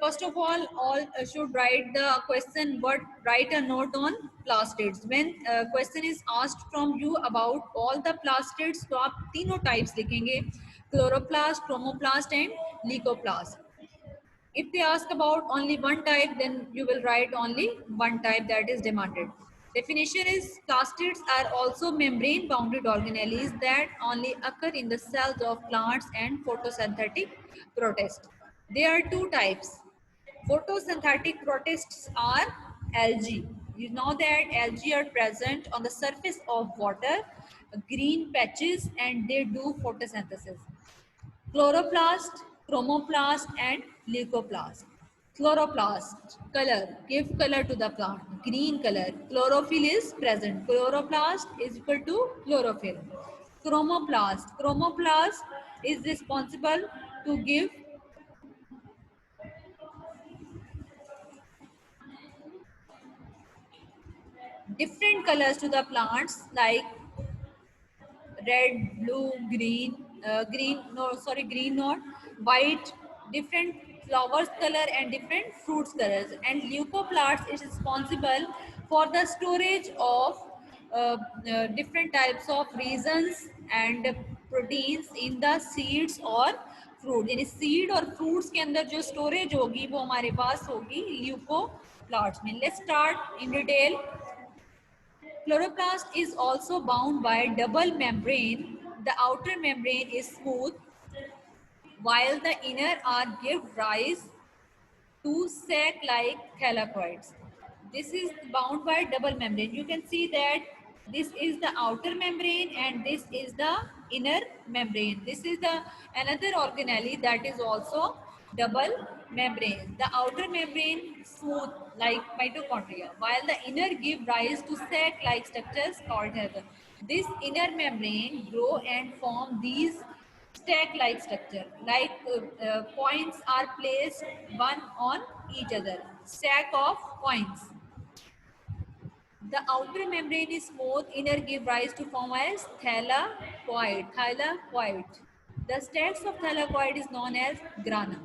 First of all should write the question, but write a note on plastids. When question is asked from you about all the plastids, तो आप तीनों types लिखेंगे, chloroplast, chromoplast and leucoplast. If they ask about only one type, then you will write only one type that is demanded. Definition is plastids are also membrane bounded organelles that only occur in the cells of plants and photosynthetic protists. There are two types. Photosynthetic protists are algae. You know that algae are present on the surface of water, green patches, and they do photosynthesis. Chloroplast, chromoplast and leucoplast. Chloroplast, color, give color to the plant, green color. Chlorophyll is present. Chloroplast is equal to chlorophyll. Chromoplast is responsible to give different colors to the plants like red, blue, green not, white, different flowers color and different fruits colors. And leucoplasts is responsible for the storage of different types of reasons and proteins in the seeds or fruit. यानी seed और fruits के अंदर जो storage होगी वो हमारे पास होगी leucoplast में. Let's start in detail. Chloroplast is also bound by double membrane. The outer membrane is smooth, while the inner are give rise to sac-like thylakoids. This is bound by double membrane. You can see that this is the outer membrane and this is the inner membrane. This is the another organelle that is also double membrane. The outer membrane smooth like mitochondria, while the inner give rise to sac-like structures called heather. This inner membrane grow and form these stack-like structure. Like coins are placed one on each other. Stack of coins. The outer membrane is smooth, inner give rise to form as thylakoid. The stacks of thylakoid is known as grana.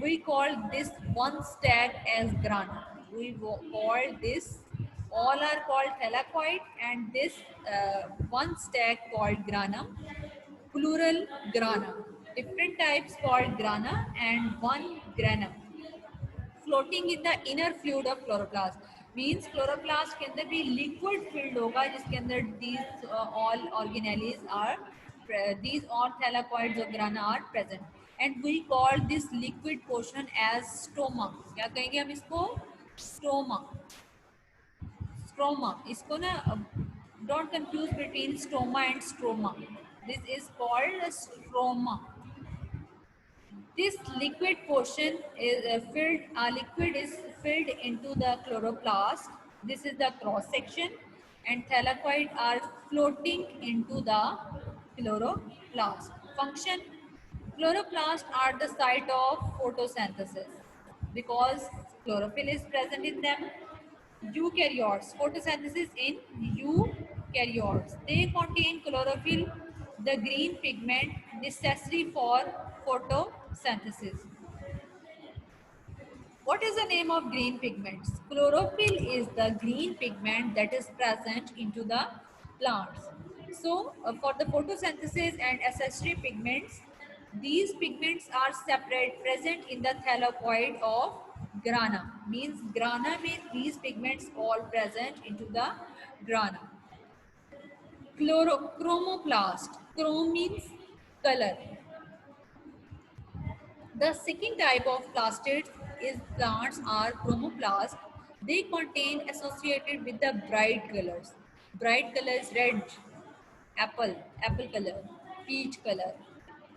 We call this one stack as grana. We call this, all are called thylakoid, and this one stack called grana. Plural grana. Different types called grana and one granum. Floating in the inner fluid of chloroplast means chloroplast के अंदर भी liquid filled होगा जिसके अंदर these all organelles are, these all thylakoids or grana are present, and we call this liquid portion as stroma. क्या कहेंगे हम इसको? Stroma. Stroma. इसको ना don't confuse between stoma and stroma. This is called stroma. This liquid portion is liquid is filled into the chloroplast. This is the cross section, and thylakoid are floating into the chloroplast. Function: chloroplast are the site of photosynthesis because chlorophyll is present in them. Eukaryotes, photosynthesis in eukaryotes. They contain chlorophyll, the green pigment necessary for photosynthesis. What is the name of green pigments? Chlorophyll is the green pigment that is present into the plants. So, for the photosynthesis and accessory pigments, these pigments are separate, present in the thylakoid of grana. Means grana means these pigments all present into the grana. Chromoplast. Chrome means color. The second type of plastids is plants are chromoplast. They contain associated with the bright colors. Bright colors: red, apple color, peach color,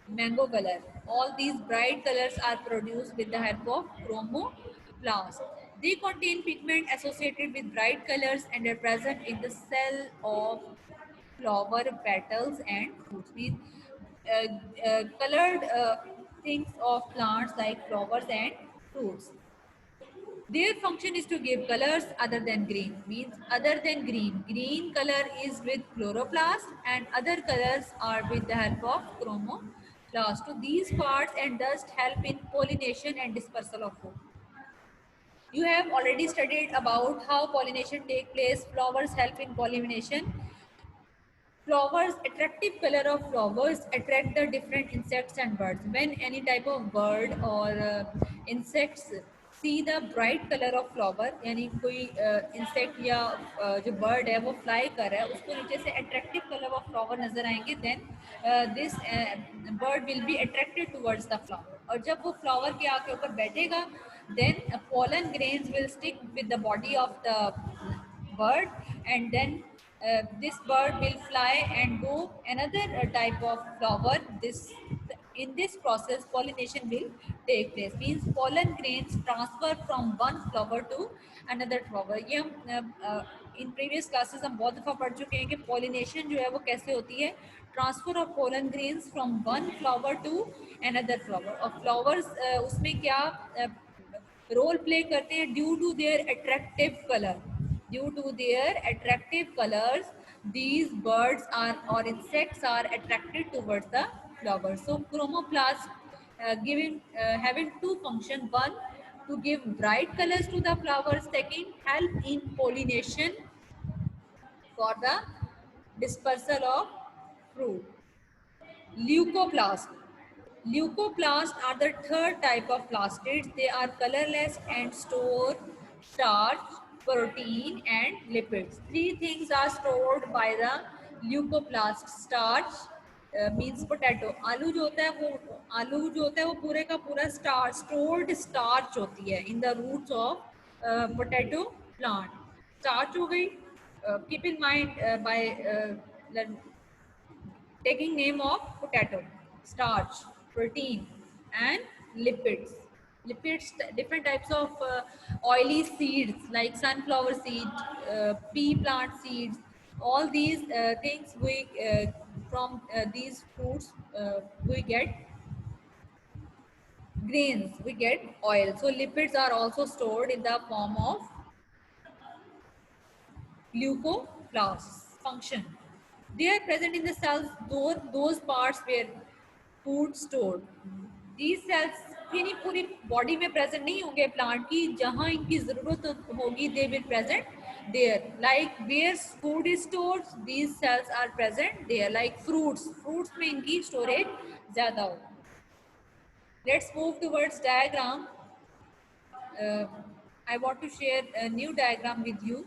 mango color. All these bright colors are produced with the help of chromoplast. They contain pigment associated with bright colors and are present in the cell of flower petals and fruits. Means colored things of plants like flowers and fruits. Their function is to give colors other than green. Means other than green. Green color is with chloroplast and other colors are with the help of chromoplast. chloroplast to these parts and thus help in pollination and dispersal of food. You have already studied about how pollination take place. Flowers help in pollination. Flowers, attractive color of flowers attract the different insects and birds. When any type of bird or insects see the bright color of flower, यानी कोई insect या जो bird है वो fly कर रहा है, उसको नीचे से attractive color of flower नजर आएंगे, then this bird will be attracted towards the flower. और जब वो flower के आके ऊपर बैठेगा, then pollen grains will stick with the body of the bird, and then this bird will fly and go another type of flower. This in this process pollination will take place, means pollen grains transfer from one flower to another flower. ये हम in previous classes हम बहुत दफ़ा पढ़ चुके हैं कि pollination जो है वो कैसे होती है, transfer of pollen grains from one flower to another flower. और flowers उसमें क्या रोल प्ले करते हैं, due to their attractive colour. Due to their attractive colors, these birds are or insects are attracted towards the flower. So chromoplast having two functions: one, to give bright colors to the flowers; second, help in pollination for the dispersal of fruit. Leucoplast. Leucoplasts are the third type of plastids. They are colorless and store starch, protein, and lipids. Three things are stored by the leucoplast. Starch means potato. आलू जो होता है वो पूरे का पूरा starch, stored starch होती है in the roots of potato plant. Starch हो गई. Keep in mind by taking name of potato, starch, protein, and lipids. Lipids, different types of oily seeds like sunflower seed, pea plant seeds. All these things we from these fruits we get grains, we get oil. So lipids are also stored in the form of leucoplasts. Function. They are present in the cells, those parts where food stored. These cells यानी पूरी body में present नहीं होंगे plant की, जहां इनकी जरूरत होगी they will present there. Like where food is stored, these cells are present there. Like fruits में इनकी स्टोरेज ज्यादा होगी. Let's move towards diagram. I want to share a new diagram with you.